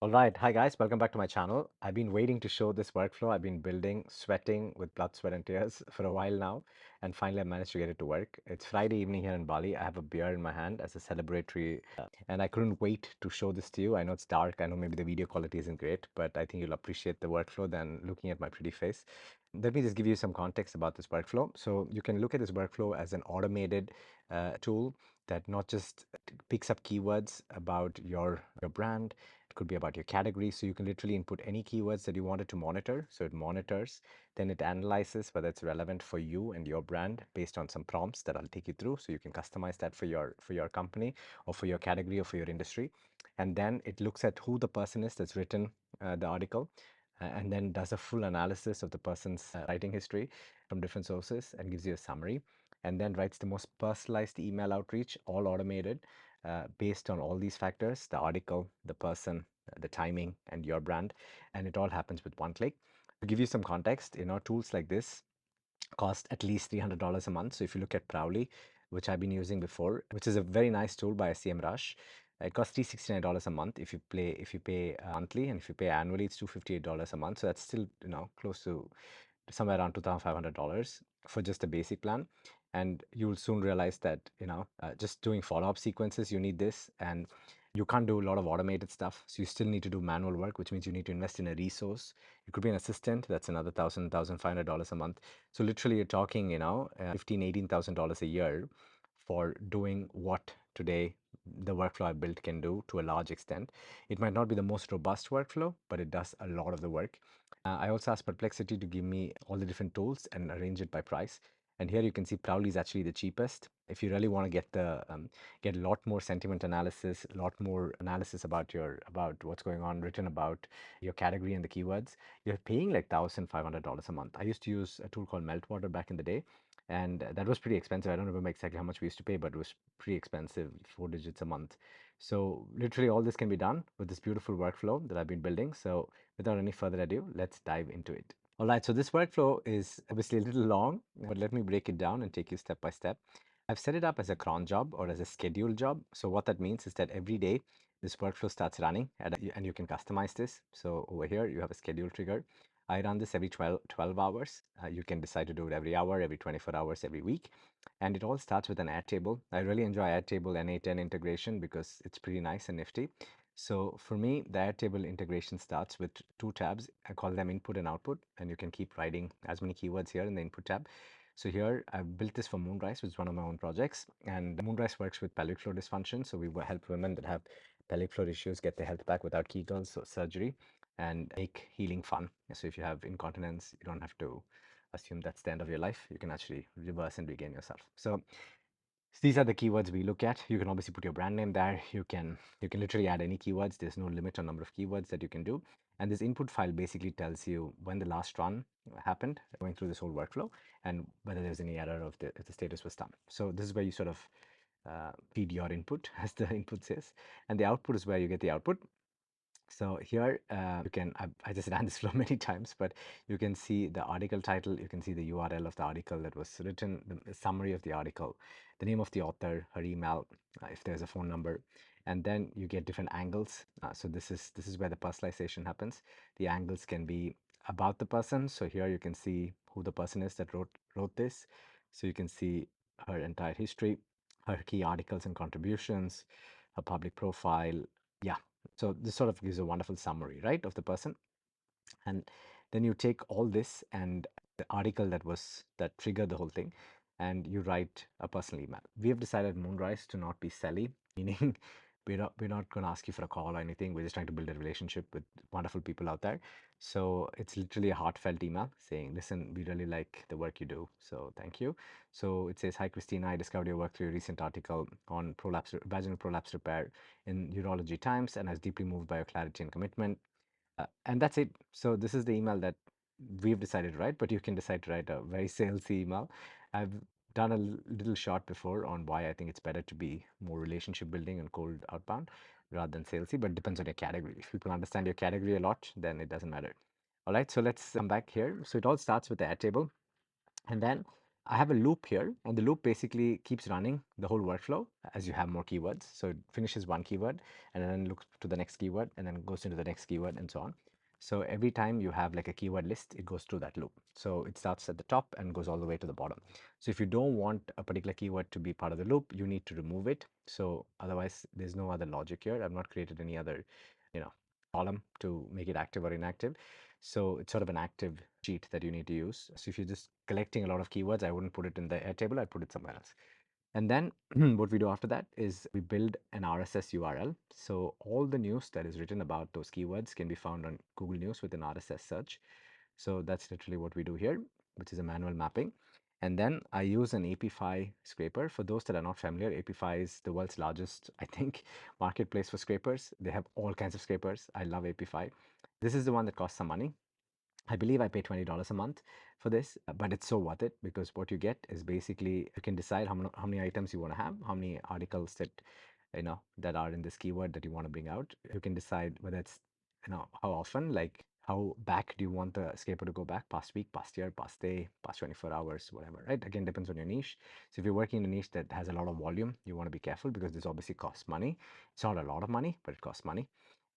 All right. Hi, guys. Welcome back to my channel. I've been waiting to show this workflow. I've been building, sweating with blood, sweat, and tears for a while now. And finally, I managed to get it to work. It's Friday evening here in Bali. I have a beer in my hand as a celebratory, and I couldn't wait to show this to you. I know it's dark. I know maybe the video quality isn't great, but I think you'll appreciate the workflow than looking at my pretty face. Let me just give you some context about this workflow. So you can look at this workflow as an automated tool that not just picks up keywords about your brand. It could be about your category. So you can literally input any keywords that you wanted to monitor. So it monitors, then it analyzes whether it's relevant for you and your brand based on some prompts that I'll take you through. So you can customize that for your company or for your category or for your industry. And then it looks at who the person is that's written the article and then does a full analysis of the person's writing history from different sources and gives you a summary, and then writes the most personalized email outreach, all automated, based on all these factors: the article, the person, the timing, and your brand. And it all happens with one click. To give you some context, tools like this cost at least $300 a month. So if you look at Prowly, which I've been using before, which is a very nice tool by SEM Rush, it costs $369 a month if you pay monthly, and if you pay annually, it's $258 a month. So that's still close to somewhere around $2,500 for just a basic plan. And you'll soon realize that just doing follow-up sequences, you need this, and you can't do a lot of automated stuff. So you still need to do manual work, which means you need to invest in a resource. It could be an assistant. That's another $1,500 a month. So literally you're talking, $18,000 a year for doing what today the workflow I built can do to a large extent. It might not be the most robust workflow, but it does a lot of the work. I also asked Perplexity to give me all the different tools and arrange it by price. And here you can see Prowly is actually the cheapest. If you really want to get a lot more sentiment analysis, a lot more analysis about what's going on, written about your category and the keywords, you're paying like $1,500 a month. I used to use a tool called Meltwater back in the day, and that was pretty expensive. I don't remember exactly how much we used to pay, but it was pretty expensive, 4 digits a month. So literally all this can be done with this beautiful workflow that I've been building. So without any further ado, let's dive into it. All right, so this workflow is obviously a little long, but let me break it down and take you step by step. I've set it up as a cron job or as a scheduled job. So what that means is that every day this workflow starts running, and you can customize this. So over here, you have a schedule trigger. I run this every 12 hours. You can decide to do it every hour, every 24 hours, every week. And it all starts with an Airtable. I really enjoy Airtable N8N integration because it's pretty nice and nifty. So for me, the Airtable integration starts with two tabs. I call them input and output, and you can keep writing as many keywords here in the input tab. So here I've built this for Moonrise, which is one of my own projects. And Moonrise works with pelvic floor dysfunction. So we will help women that have pelvic floor issues get their health back without Kegels or surgery, and make healing fun. So if you have incontinence, you don't have to assume that's the end of your life. You can actually reverse and regain yourself. So these are the keywords we look at. You can obviously put your brand name there. You can literally add any keywords. There's no limit on number of keywords that you can do. And this input file basically tells you when the last run happened, going through this whole workflow, and whether there's any error of if the status was done. So this is where you sort of feed your input, as the input says, and the output is where you get the output. So here you can, I just ran this flow many times, but you can see the article title, you can see the URL of the article that was written, the summary of the article, the name of the author, her email, if there's a phone number, and then you get different angles. So this is where the personalization happens. The angles can be about the person. So here you can see who the person is that wrote this. So you can see her entire history, her key articles and contributions, her public profile. Yeah, so this sort of gives a wonderful summary, right, of the person. And then you take all this and the article that triggered the whole thing, and you write a personal email. We have decided Moonrise to not be selly, meaning we're not going to ask you for a call or anything. We're just trying to build a relationship with wonderful people out there. So it's literally a heartfelt email saying, listen, we really like the work you do, so thank you. So it says, hi Christina, I discovered your work through a recent article on vaginal prolapse repair in Urology Times, and I was deeply moved by your clarity and commitment. And that's it. So this is the email that we've decided to write, but you can decide to write a very salesy email. I've done a little short before on why I think it's better to be more relationship building and cold outbound rather than salesy, but it depends on your category. If people understand your category a lot, then it doesn't matter. All right, so let's come back here. So it all starts with the Airtable. And then I have a loop here, and the loop basically keeps running the whole workflow as you have more keywords. So it finishes one keyword and then looks to the next keyword and then goes into the next keyword and so on. So every time you have like a keyword list, it goes through that loop. So it starts at the top and goes all the way to the bottom. So if you don't want a particular keyword to be part of the loop, you need to remove it. So otherwise, there's no other logic here. I've not created any other, you know, column to make it active or inactive. So it's sort of an active sheet that you need to use. So if you're just collecting a lot of keywords, I wouldn't put it in the Airtable, I'd put it somewhere else. And then what we do after that is we build an RSS URL. So all the news that is written about those keywords can be found on Google News with an RSS search. So that's literally what we do here, which is a manual mapping. And then I use an Apify scraper. For those that are not familiar, Apify is the world's largest, I think, marketplace for scrapers. They have all kinds of scrapers. I love Apify. This is the one that costs some money. I believe I pay $20 a month for this, but it's so worth it because what you get is basically you can decide how many items you want to have, how many articles that that are in this keyword that you want to bring out. You can decide whether it's how often, like how back do you want the scraper to go back, past week, past year, past day, past 24 hours, whatever, right? Again, depends on your niche. So if you're working in a niche that has a lot of volume, you want to be careful because this obviously costs money. It's not a lot of money, but it costs money.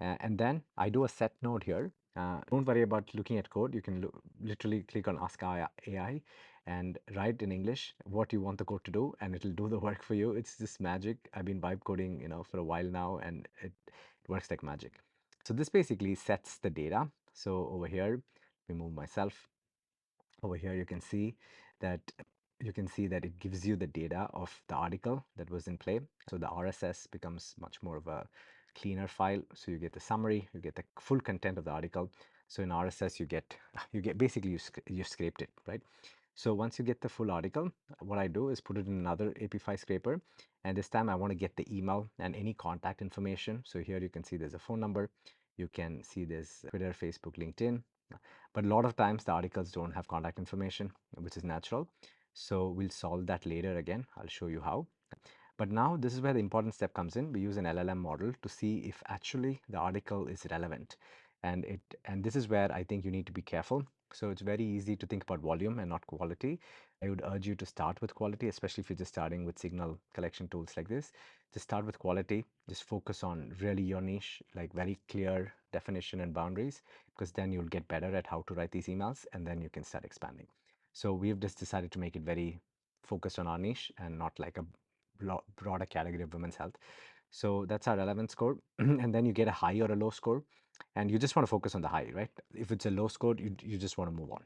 And then I do a set node here. Don't worry about looking at code. You can literally click on Ask AI and write in English what you want the code to do, and it'll do the work for you. It's just magic. I've been vibe coding, for a while now, and it works like magic. So this basically sets the data. So over here, remove myself. Over here, that you can see that it gives you the data of the article that was in play. So the RSS becomes much more of a cleaner file. So you get the summary, you get the full content of the article. So in RSS, you get basically you scraped it, right? So once you get the full article, what I do is put it in another Apify scraper. And this time I want to get the email and any contact information. So here you can see there's a phone number. You can see there's Twitter, Facebook, LinkedIn. But a lot of times the articles don't have contact information, which is natural. So we'll solve that later again. I'll show you how. But now this is where the important step comes in. We use an LLM model to see if actually the article is relevant. And this is where I think you need to be careful. So it's very easy to think about volume and not quality. I would urge you to start with quality, especially if you're just starting with signal collection tools like this. Just start with quality. Just focus on really your niche, like very clear definition and boundaries, because then you'll get better at how to write these emails and then you can start expanding. So we've just decided to make it very focused on our niche and not like a broader category of women's health. So that's our relevance score. And then you get a high or a low score. And you just want to focus on the high, right? If it's a low score, you just want to move on.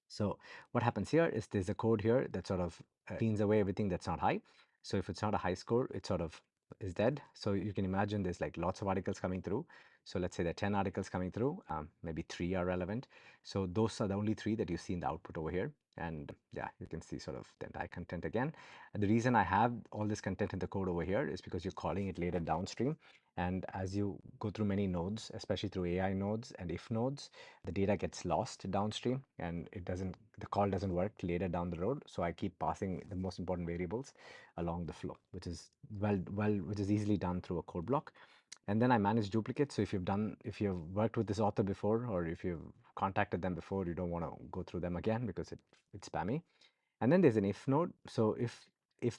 So what happens here is there's a code here that sort of cleans away everything that's not high. So if it's not a high score, it sort of is dead. So you can imagine there's like lots of articles coming through. So let's say there are 10 articles coming through, maybe 3 are relevant. So those are the only 3 that you see in the output over here. And yeah, you can see sort of the entire content again. And the reason I have all this content in the code over here is because you're calling it later downstream. And as you go through many nodes, especially through AI nodes and if nodes, the data gets lost downstream and the call doesn't work later down the road. So I keep passing the most important variables along the flow, which is which is easily done through a code block. And then I manage duplicates. So if you've worked with this author before, or if you've contacted them before, you don't want to go through them again because it's spammy. And then there's an if node. So if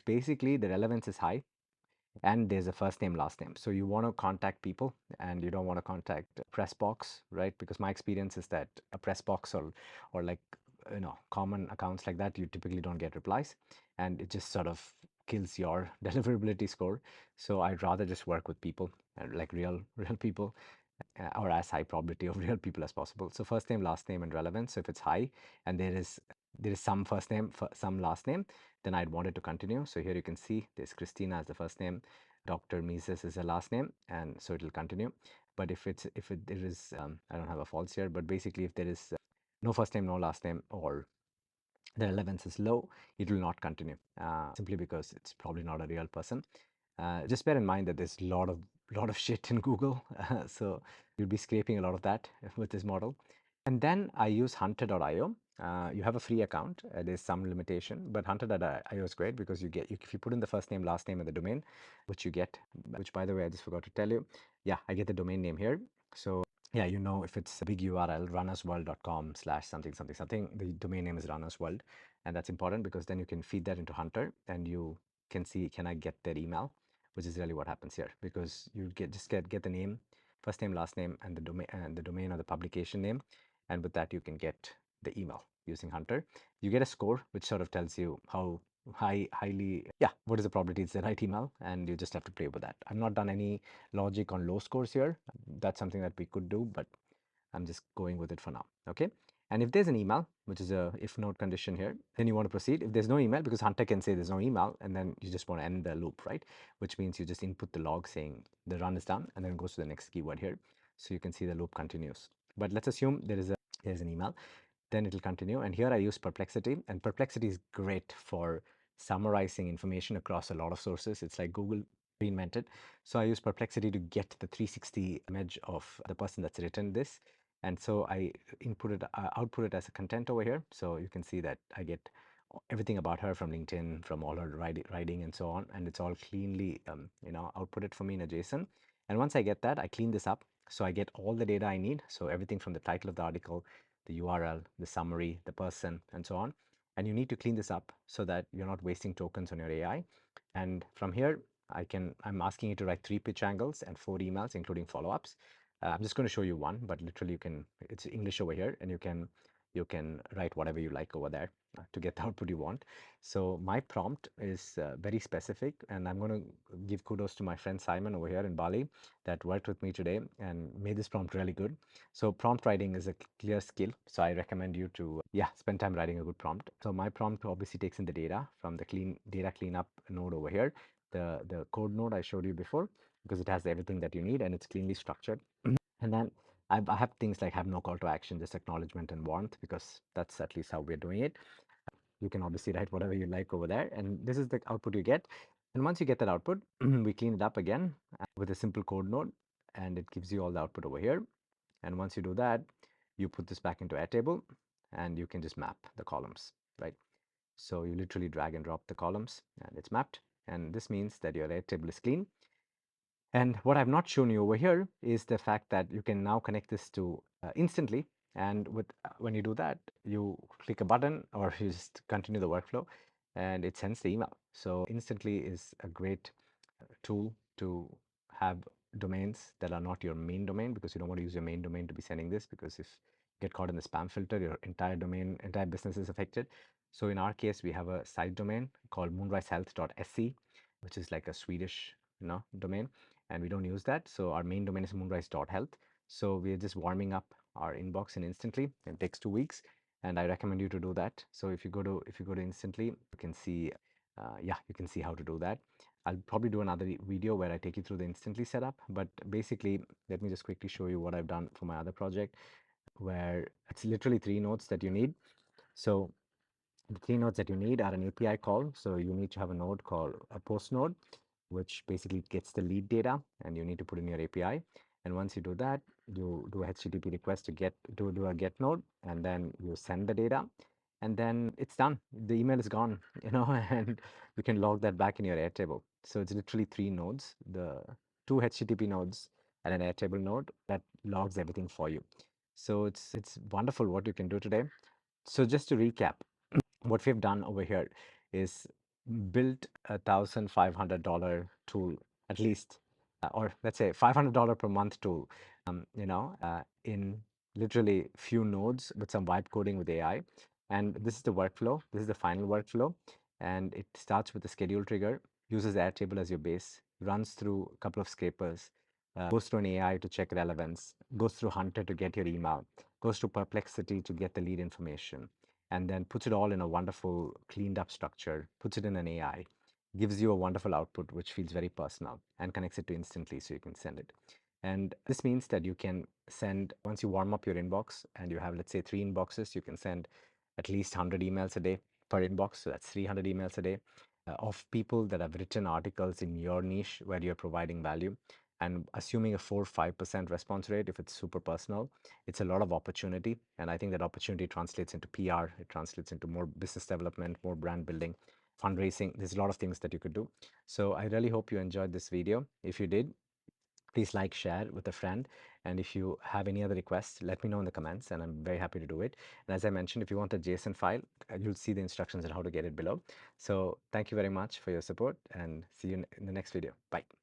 basically the relevance is high, and there's a first name, last name. So you want to contact people and you don't want to contact press box, right? Because my experience is that a press box or like, common accounts like that, you typically don't get replies and it just sort of kills your deliverability score. So I'd rather just work with people, like real people, or as high probability of real people as possible. So first name, last name, and relevance. So if it's high and there is some first name, some last name, then I'd want it to continue. So here you can see there's Christina as the first name, Dr. Mises is the last name, and so it'll continue. But there is I don't have a false here, but basically if there is no first name, no last name, or the relevance is low, it will not continue simply because it's probably not a real person. Just bear in mind that there's a lot of shit in Google, so you'll be scraping a lot of that with this model. And then I use hunter.io. You have a free account. There's some limitation, but hunter.io is great because if you put in the first name, last name, and the domain, which you get, which by the way, I just forgot to tell you. Yeah, I get the domain name here. So yeah, if it's a big URL, runnersworld.com/something something something, the domain name is runnersworld. And that's important because then you can feed that into Hunter and you can see, can I get their email, which is really what happens here, because you get the name, first name, last name, and the domain or the publication name. And with that, you can get the email using Hunter. You get a score, which sort of tells you how what is the probability it's the right email, and you just have to play with that. I've not done any logic on low scores here. That's something that we could do, but I'm just going with it for now. Okay. And if there's an email, which is a if node condition here, then you want to proceed. If there's no email, because Hunter can say there's no email, and then you just want to end the loop, right? Which means you just input the log saying the run is done, and then it goes to the next keyword here. So you can see the loop continues. But let's assume there's an email, then it'll continue. And here I use Perplexity, and Perplexity is great for summarizing information across a lot of sources. It's like Google reinvented. So I use Perplexity to get the 360 image of the person that's written this. And so I output it as a content over here. So you can see that I get everything about her from LinkedIn, from all her writing and so on. And it's all cleanly, outputted for me in a JSON. And once I get that, I clean this up. So I get all the data I need. So everything from the title of the article, the URL, the summary, the person, and so on. And you need to clean this up so that you're not wasting tokens on your AI. And from here, I'm asking it to write 3 pitch angles and 4 emails, including follow-ups. I'm just going to show you one, but literally it's English over here, and you can write whatever you like over there to get the output you want. So my prompt is very specific, and I'm going to give kudos to my friend Simon over here in Bali that worked with me today and made this prompt really good. So prompt writing is a clear skill. So I recommend you to, spend time writing a good prompt. So my prompt obviously takes in the data from the data cleanup node over here, the code node I showed you before, because it has everything that you need and it's cleanly structured. And then I have things like have no call to action, just acknowledgement and warmth, because that's at least how we're doing it. You can obviously write whatever you like over there, and this is the output you get. And once you get that output, we clean it up again with a simple code node, and it gives you all the output over here. And once you do that, you put this back into Airtable, and you can just map the columns, right? So you literally drag and drop the columns, and it's mapped. And this means that your Airtable is clean. And what I've not shown you over here is the fact that you can now connect this to instantly. And when you do that, you click a button or you just continue the workflow and it sends the email. So instantly is a great tool to have domains that are not your main domain, because you don't want to use your main domain to be sending this, because if you get caught in the spam filter, your entire business is affected. So in our case, we have a side domain called moonrisehealth.se, which is like a Swedish domain, and we don't use that. So our main domain is moonrise.health. So we're just warming up our inbox in instantly. It takes 2 weeks, and I recommend you to do that. So if you go to instantly, you can see you can see how to do that. I'll probably do another video where I take you through the instantly setup, but basically let me just quickly show you what I've done for my other project, where it's literally 3 nodes that you need. So the 3 nodes that you need are an API call. So you need to have a node called a post node, which basically gets the lead data, and you need to put in your API. And once you do that, you do a HTTP request to do a get node, and then you send the data, and then it's done. The email is gone, and you can log that back in your Airtable. So it's literally 3 nodes, the 2 HTTP nodes and an Airtable node that logs everything for you. So it's wonderful what you can do today. So just to recap, what we've done over here is built $1,500 tool, at least, or let's say $500 per month tool, in literally few nodes with some vibe coding with AI. And this is the workflow. This is the final workflow. And it starts with the schedule trigger, uses Airtable as your base, runs through a couple of scrapers, goes through an AI to check relevance, goes through Hunter to get your email, goes to Perplexity to get the lead information, and then puts it all in a wonderful cleaned up structure, puts it in an AI, gives you a wonderful output which feels very personal, and connects it to instantly so you can send it. And this means that you can send, once you warm up your inbox and you have, let's say, 3 inboxes, you can send at least 100 emails a day per inbox. So that's 300 emails a day of people that have written articles in your niche where you're providing value. And assuming a 4-5% response rate, if it's super personal, it's a lot of opportunity. And I think that opportunity translates into PR, it translates into more business development, more brand building, fundraising. There's a lot of things that you could do. So I really hope you enjoyed this video. If you did, Please like, share with a friend. And if you have any other requests, let me know in the comments and I'm very happy to do it. And as I mentioned, if you want a JSON file, you'll see the instructions on how to get it below. So thank you very much for your support and see you in the next video. Bye.